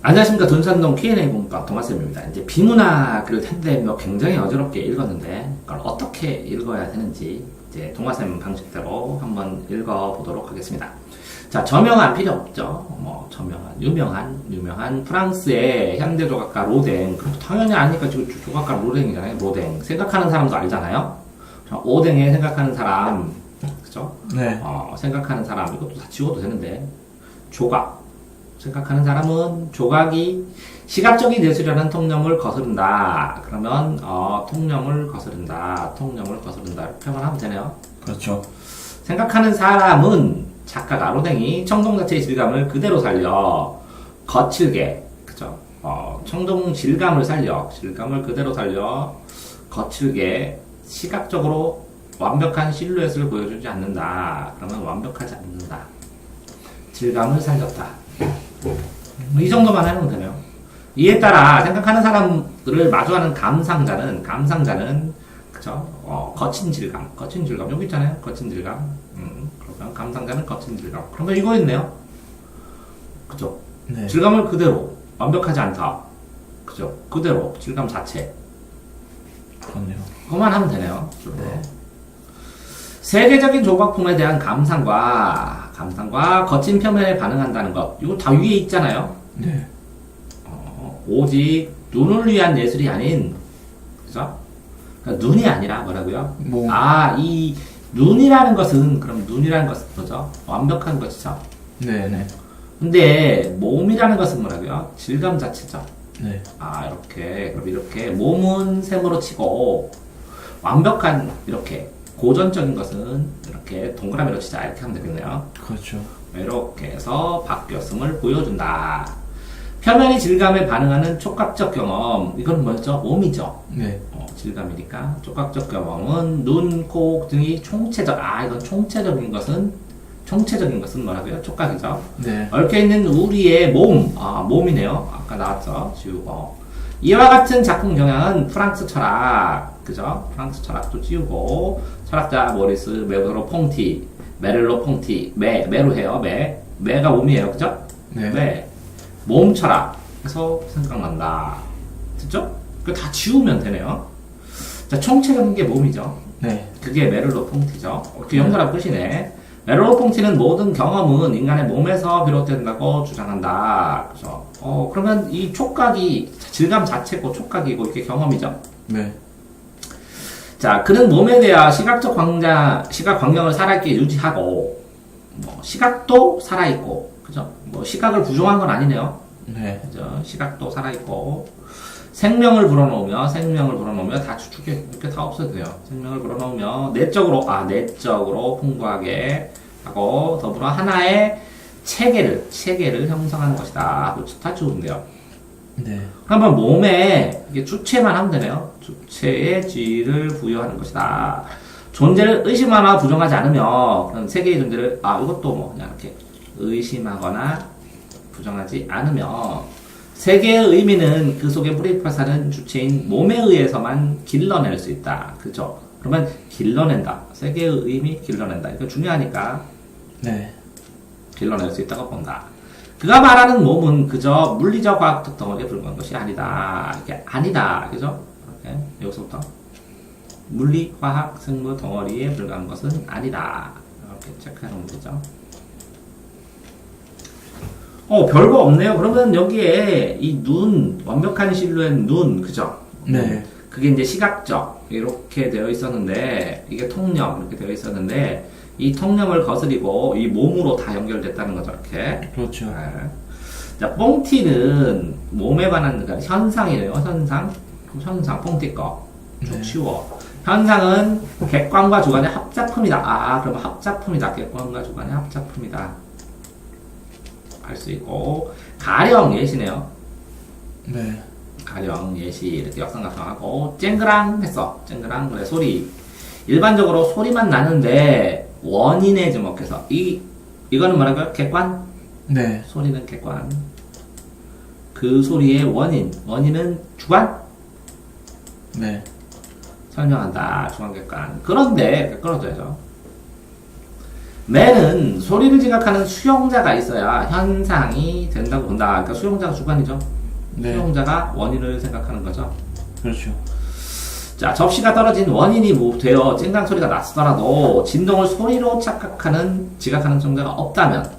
안녕하십니까. 돈산동 Q&A 공부방 동아쌤입니다. 이제 비문화 글을 텐데 굉장히 어지럽게 읽었는데 그걸 어떻게 읽어야 되는지 이제 동아쌤 방식대로 한번 읽어보도록 하겠습니다. 자, 저명한 필요 없죠. 저명한 유명한 프랑스의 현대 조각가 로댕. 당연히 아니까 지금 조각가 로댕이잖아요. 로댕. 생각하는 사람도 알잖아요. 오댕에 생각하는 사람, 그죠? 네. 생각하는 사람 이것도 다 지워도 되는데 조각. 생각하는 사람은 조각이 시각적인 예술이라는 통념을 거스른다. 그러면 통념을 거스른다. 이렇게 표현하면 되네요. 그렇죠. 생각하는 사람은 작가가 로댕이 청동 자체의 질감을 그대로 살려 거칠게, 그죠? 청동 질감을 그대로 살려 거칠게 시각적으로 완벽한 실루엣을 보여주지 않는다. 그러면 완벽하지 않는다. 질감을 살렸다. 이 정도만 하면 되네요. 이에 따라 생각하는 사람들을 마주하는 감상자는 그쵸? 거친 질감 여기 있잖아요. 거친 질감. 그러면 감상자는 거친 질감. 그러면 이거 있네요. 그죠? 네. 질감을 그대로 완벽하지 않다. 그죠? 그대로 질감 자체. 그렇네요. 그것만 하면 되네요. 네. 세계적인 조각품에 대한 감상과 거친 표면에 반응한다는 것. 이거 다 위에 있잖아요. 네. 오직 눈을 위한 예술이 아닌, 그죠? 그러니까 눈이 아니라 뭐라고요? 이 눈이라는 것은 뭐죠? 완벽한 것이죠. 네네. 근데 몸이라는 것은 뭐라고요? 질감 자체죠. 네. 그럼 이렇게 몸은 셈으로 치고 완벽한 이렇게 고전적인 것은 이렇게 동그라미로 치자 이렇게 하면 되겠네요. 그렇죠. 이렇게 해서 바뀌었음을 보여준다. 표면이 질감에 반응하는 촉각적 경험. 이건 뭐였죠? 몸이죠. 네. 질감이니까 촉각적 경험은 눈, 코 등이 이건 총체적인 것은 뭐라고요? 촉각이죠. 네. 얽혀있는 우리의 몸이네요. 아까 나왔죠. 지우고. 이와 같은 작품 경향은 프랑스 철학, 그죠? 프랑스 철학도 지우고, 철학자 모리스 메를로 퐁티, 메로 해요, 메가 몸이에요, 그죠? 네. 몸 철학에서 생각난다. 됐죠? 그거 다 지우면 되네요. 자, 총체적인 게 몸이죠. 네. 그게 메를로 퐁티죠. 그 연결한 끝이네. 메를로 퐁티는 모든 경험은 인간의 몸에서 비롯된다고 주장한다. 그죠? 그러면 이 촉각이 질감 자체고 촉각이고 이게 경험이죠. 네. 자, 그는 몸에 대한 시각 광경을 살아있게 유지하고, 시각도 살아있고, 그죠? 시각을 부정한 건 아니네요. 네. 그죠? 시각도 살아있고, 생명을 불어넣으며 다 추측해, 이렇게 다 없어도 돼요. 생명을 불어넣으며, 내적으로 풍부하게 하고, 더불어 하나의 체계를 형성하는 것이다. 다 지우는데요. 네. 그러면 몸에 이게 주체만 하면 되네요. 주체의 지위를 부여하는 것이다. 존재를 의심하거나 부정하지 않으며 그런 세계의 존재를 이것도 그냥 이렇게 의심하거나 부정하지 않으며 세계의 의미는 그 속에 뿌리를 사는 주체인 몸에 의해서만 길러낼 수 있다. 그죠? 그러면 길러낸다. 세계의 의미 길러낸다. 이거 중요하니까. 네. 길러낼 수 있다고 본다. 그가 말하는 몸은 그저 물리적 과학적 덩어리에 불과한 것이 아니다. 이게 아니다. 그죠? 이렇게 여기서부터 물리, 화학, 생물 덩어리에 불과한 것은 아니다. 이렇게 체크해 놓으면 되죠. 별거 없네요. 그러면 여기에 이 눈, 완벽한 실루엣 눈, 그죠? 네. 그게 이제 시각적 이렇게 되어 있었는데 이게 통념 이렇게 되어 있었는데 이 통념을 거스리고 이 몸으로 다 연결됐다는 거죠. 이렇게. 그렇죠. 네. 자, 뽕티는 몸에 관한 현상이래요. 현상, 뽕티 거. 좀 쉬워. 현상은 객관과 주관의 합작품이다. 그러면 합작품이다. 객관과 주관의 합작품이다. 알 수 있고. 가령 예시네요. 네. 가령 예시 이렇게 역삼각형하고 쨍그랑 했어. 쨍그랑 그래 소리. 일반적으로 소리만 나는데 원인에 주목해서 이거는 뭐라고요? 객관? 네. 소리는 객관. 그 소리의 원인은 주관? 네. 설명한다. 주관 객관. 그런데 끌어줘야죠. 매는 소리를 지각하는 수용자가 있어야 현상이 된다고 본다. 그러니까 수용자가 주관이죠. 네. 수용자가 원인을 생각하는 거죠. 그렇죠. 자, 접시가 떨어진 원인이 되어 쨍강 소리가 났더라도 진동을 소리로 착각하는 지각하는 수용자가 없다면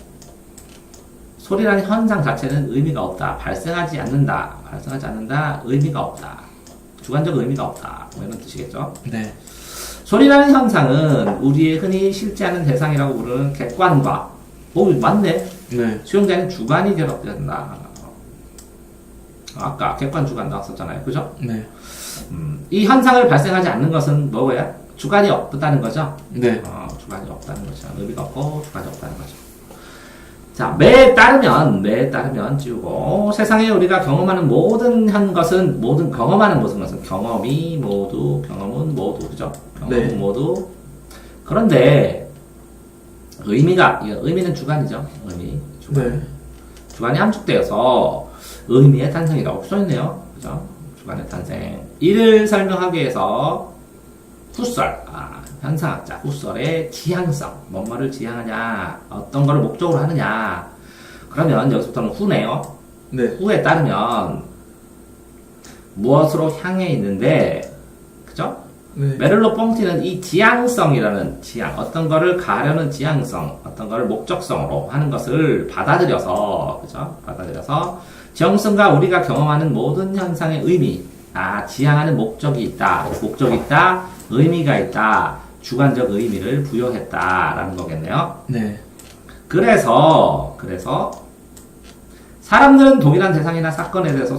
소리라는 현상 자체는 의미가 없다. 발생하지 않는다. 의미가 없다. 주관적 의미가 없다. 뭐 이런 뜻이겠죠. 네. 소리라는 현상은 우리의 흔히 실제하는 대상이라고 부르는 객관과 맞네. 네. 수용자는 주관이 결합된다. 아까 객관 주관 나왔었잖아요. 그죠? 네. 이 현상을 발생하지 않는 것은 뭐야? 주관이 없다는 거죠. 네. 주관이 없다는 거죠. 의미가 없고 주관이 없다는 거죠. 자, 매에 따르면 지우고 세상에 우리가 경험하는 모든 경험하는 모든 것은 경험은 모두 그죠? 경험은 네. 모두. 그런데 의미는 주관이죠. 주관. 네. 주관이 함축되어서 의미의 탄생이라고 써있네요. 그죠? 주관의 탄생. 이를 설명하기 위해서 현상학자 후설의 지향성, 뭔가를 지향하냐, 어떤 거를 목적으로 하느냐. 그러면 여기서부터는 후네요. 네. 후에 따르면 무엇으로 향해 있는데, 그죠? 네. 메를로 뽕티는 이 지향성이라는 어떤 거를 가려는 지향성, 어떤 거를 목적성으로 하는 것을 받아들여서, 그죠? 지향성과 우리가 경험하는 모든 현상의 의미, 지향하는 목적이 있다, 의미가 있다, 주관적 의미를 부여했다라는 거겠네요. 네. 그래서 사람들은 동일한 대상이나 사건에 대해서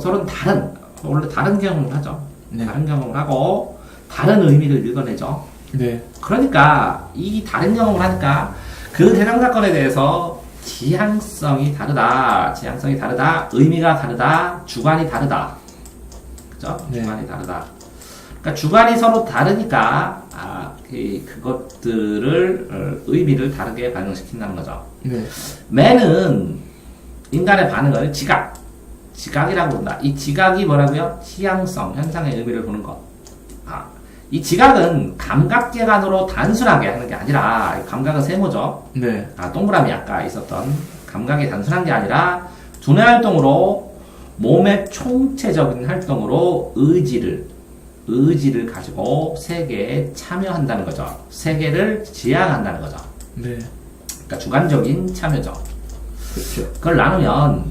원래 다른 경험을 하죠. 네. 다른 경험을 하고 다른 의미를 읽어내죠. 네. 그러니까 이 다른 경험을 하니까 그 대상 사건에 대해서 지향성이 다르다, 의미가 다르다, 주관이 다르다. 그죠? 네. 주관이 다르다. 그러니까 주관이 서로 다르니까 그것들을 의미를 다르게 반영시킨다는 거죠. 네. 매는 인간의 반응을 지각이라고 부른다. 이 지각이 뭐라고요? 지향성, 현상의 의미를 보는 것. 이 지각은 감각계관으로 단순하게 하는 게 아니라, 감각은 세모죠. 네. 동그라미 아까 있었던 감각이 단순한 게 아니라 두뇌 활동으로 몸의 총체적인 활동으로 의지를 가지고 세계에 참여한다는 거죠. 세계를 지향한다는 거죠. 네. 그러니까 주관적인 참여죠. 그렇죠. 그걸 나누면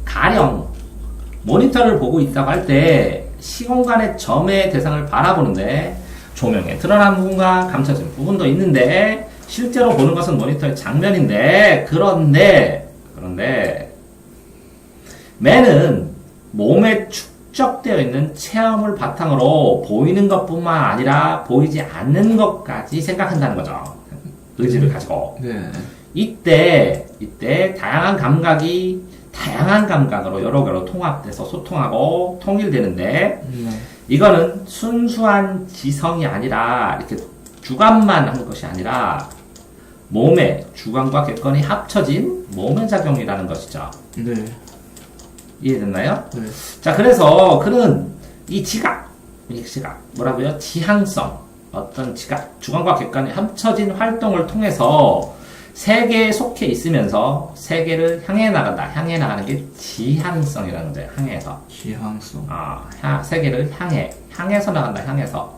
가령 모니터를 보고 있다고 할 때 시공간의 점의 대상을 바라보는데 조명에 드러난 부분과 감춰진 부분도 있는데 실제로 보는 것은 모니터의 장면인데 그런데 매는 몸에 축적되어 있는 체험을 바탕으로 보이는 것뿐만 아니라 보이지 않는 것까지 생각한다는 거죠. 의지를 가지고. 네. 이때 다양한 감각으로 여러 개로 통합돼서 소통하고 통일되는데 네. 이거는 순수한 지성이 아니라 이렇게 주관만 하는 것이 아니라 몸의 주관과 객관이 합쳐진 몸의 작용이라는 것이죠. 네. 이해됐나요? 네. 자, 그래서 그는 이 지각, 뭐라고요? 지향성, 주관과 객관이 합쳐진 활동을 통해서 세계에 속해 있으면서 세계를 향해 나가는 게 지향성이라는 거예요. 향해서. 지향성. 세계를 향해서 나간다. 향해서.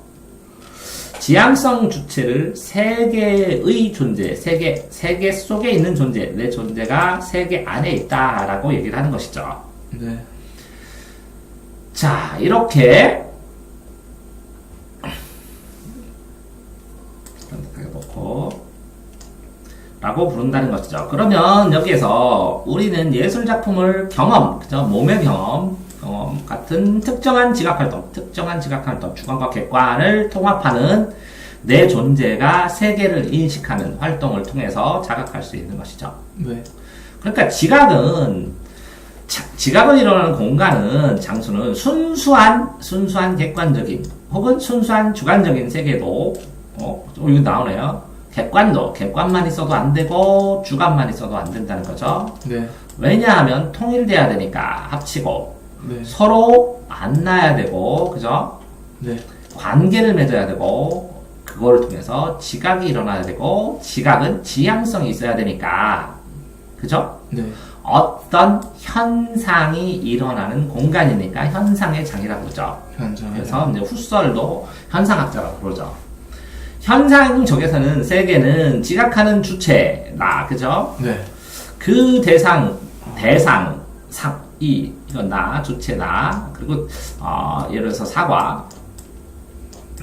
지향성 주체를 세계의 존재, 세계 속에 있는 존재, 내 존재가 세계 안에 있다라고 얘기를 하는 것이죠. 네. 자, 이렇게 놓고 라고 부른다는 것이죠. 그러면 여기에서 우리는 예술 작품을 그죠? 몸의 경험 같은 특정한 지각활동, 주관과 객관을 통합하는 내 존재가 세계를 인식하는 활동을 통해서 자각할 수 있는 것이죠. 네. 그러니까 지각은 일어나는 공간은, 장소는 순수한 객관적인 혹은 순수한 주관적인 세계도 여기 나오네요. 객관만 있어도 안 되고 주관만 있어도 안 된다는 거죠. 네. 왜냐하면 통일돼야 되니까 합치고 네. 서로 만나야 되고, 그죠? 네. 관계를 맺어야 되고, 그거를 통해서 지각이 일어나야 되고, 지각은 지향성이 있어야 되니까, 그죠? 네. 어떤 현상이 일어나는 공간이니까 현상의 장이라고 그러죠. 현상. 그래서 이제 후설도 현상학자라고 그러죠. 현상적에서는 세계는 지각하는 주체, 나, 그죠? 네. 그 이건 나, 주체 나, 그리고, 예를 들어서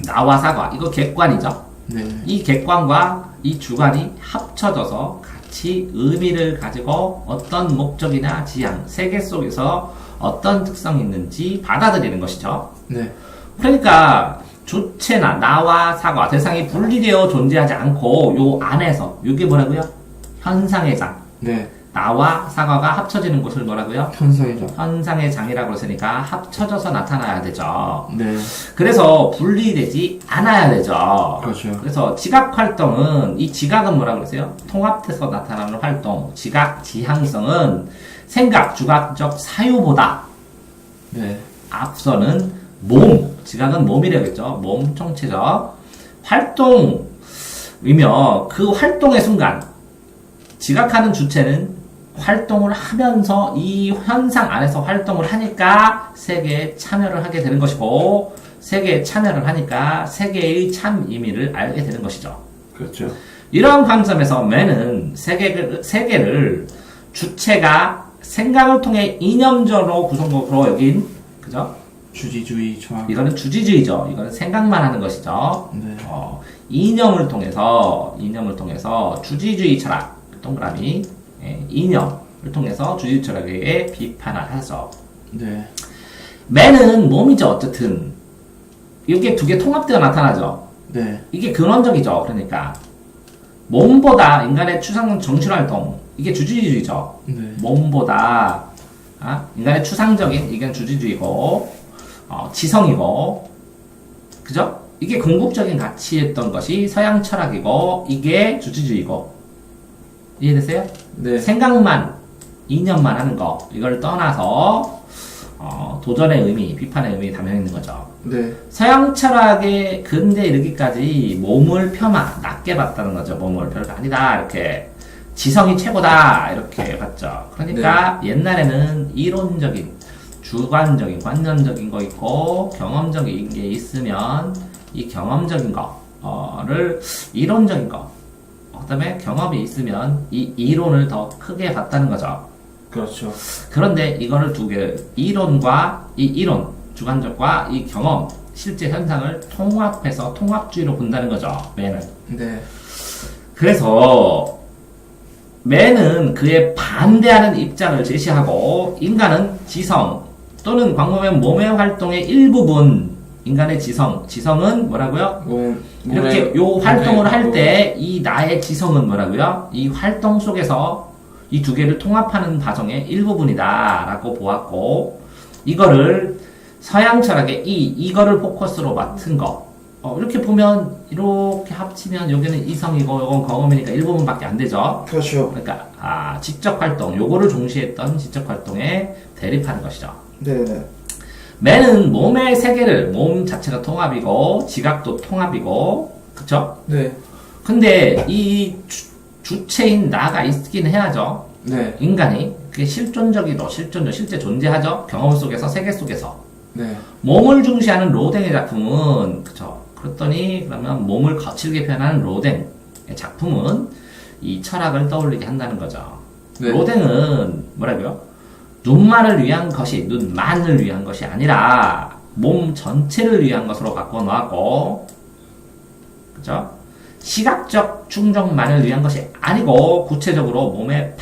나와 사과, 이거 객관이죠? 네. 이 객관과 이 주관이 합쳐져서 같이 의미를 가지고 어떤 목적이나 지향, 세계 속에서 어떤 특성이 있는지 받아들이는 것이죠. 네. 그러니까 주체나 나와 사과, 대상이 분리되어 존재하지 않고 요 안에서 이게 뭐라고요? 현상의 장. 네. 나와 사과가 합쳐지는 곳을 뭐라고요? 현상이죠. 현상의 장이라고 했으니까 합쳐져서 나타나야 되죠. 네. 그래서 분리되지 않아야 되죠. 그렇죠. 그래서 지각 활동은, 이 지각은 뭐라고 그러세요? 통합돼서 나타나는 활동, 지각 지향성은 생각, 주각적 사유보다 네. 앞서는 지각은 몸이라고 했죠. 몸 총체적 활동이며 그 활동의 순간, 지각하는 주체는 활동을 하면서 이 현상 안에서 활동을 하니까 세계에 참여를 하게 되는 것이고, 세계에 참여를 하니까 세계의 참 의미를 알게 되는 것이죠. 그렇죠. 이러한 관점에서 맨은 세계를 주체가 생각을 통해 이념적으로 구성으로 여긴, 그죠? 주지주의 정확. 이거는 주지주의죠. 이거는 생각만 하는 것이죠. 네. 이념을 통해서 주지주의 철학, 동그라미, 이념을 통해서 주지주의 철학에 비판을 하죠. 네. 맨은 몸이죠. 어쨌든 이게 두 개 통합되어 나타나죠. 네. 이게 근원적이죠. 그러니까 몸보다 인간의 추상 정신활동, 이게 주지주의죠. 네. 몸보다 인간의 추상적인, 이건 주지주의고, 지성이고, 그죠? 이게 궁극적인 가치였던 것이 서양 철학이고, 이게 주지주의고. 이해됐어요? 네. 생각만, 이념만 하는 거, 이걸 떠나서 도전의 의미, 비판의 의미 담겨 있는 거죠. 네. 서양 철학의 근대에 이르기까지 몸을 낮게 봤다는 거죠. 몸을 별거 아니다, 이렇게. 지성이 최고다, 이렇게 봤죠. 그러니까 옛날에는 이론적인, 주관적인, 관념적인 거 있고, 경험적인 게 있으면, 이 경험적인 거를, 이론적인 거, 그 다음에 경험이 있으면 이 이론을 더 크게 봤다는 거죠. 그렇죠. 그런데 이거를 두 개, 이론과 이 이론, 주관적과 이 경험, 실제 현상을 통합해서 통합주의로 본다는 거죠. 맨은. 네. 그래서 맨은 그에 반대하는 입장을 제시하고, 인간은 지성 또는 광범위한 몸의 활동의 일부분, 인간의 지성은 뭐라고요? 이렇게 요 활동을 할 때 이 나의 지성은 뭐라고요? 이 활동 속에서 이 두 개를 통합하는 과정의 일부분이다라고 보았고, 이거를 서양 철학의 이거를 포커스로 맡은 거, 이렇게 보면 이렇게 합치면 여기는 이성이고 요건 경험이니까 일부분밖에 안 되죠. 그렇죠. 그러니까 지적 활동, 요거를 중시했던 지적 활동에 대립하는 것이죠. 네. 맨은 몸의 세계를, 몸 자체가 통합이고 지각도 통합이고, 그쵸? 네. 근데 이 주체인 나가 있긴 해야죠. 네. 인간이 그게 실존적이도 실제 존재하죠. 경험 속에서, 세계 속에서. 네. 몸을 중시하는 로댕의 작품은, 그쵸? 그러면 몸을 거칠게 표현하는 로댕의 작품은 이 철학을 떠올리게 한다는 거죠. 네. 로댕은 뭐라고요? 눈만을 위한 것이, 눈만을 위한 것이 아니라 몸 전체를 위한 것으로 바꿔 놓았고, 그죠? 시각적 충족만을 위한 것이 아니고 구체적으로 몸의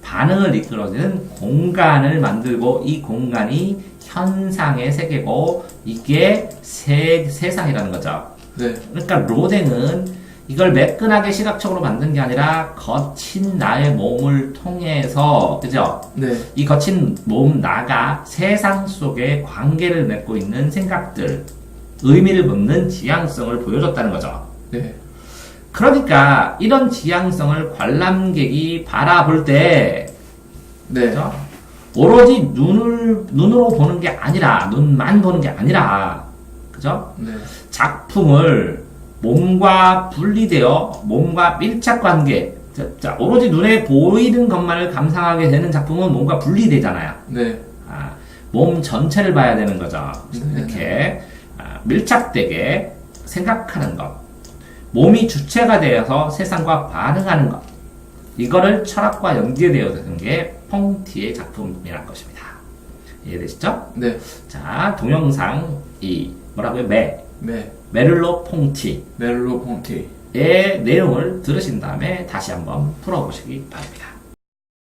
반응을 이끌어주는 공간을 만들고, 이 공간이 현상의 세계고 이게 세상이라는 거죠. 네. 그러니까 로댕은 이걸 매끈하게 시각적으로 만든 게 아니라 거친 나의 몸을 통해서, 그죠? 네. 이 거친 몸 나가 세상 속에 관계를 맺고 있는 생각들, 의미를 묻는 지향성을 보여줬다는 거죠. 네. 그러니까 이런 지향성을 관람객이 바라볼 때, 네. 그죠? 오로지 눈으로 보는 게 아니라, 눈만 보는 게 아니라, 그죠? 네. 작품을 몸과 분리되어 몸과 밀착 관계. 자, 오로지 눈에 보이는 것만을 감상하게 되는 작품은 몸과 분리되잖아요. 네. 몸 전체를 봐야 되는 거죠. 네. 이렇게 밀착되게 생각하는 것. 몸이 주체가 되어서 세상과 반응하는 것. 이거를 철학과 연계되어지는 게 펑티의 작품이라는 것입니다. 이해되시죠? 네. 자, 동영상 뭐라고요? 네. 메를로 퐁티의 멜로 폰티. 내용을 들으신 다음에 다시 한번 풀어보시기 바랍니다.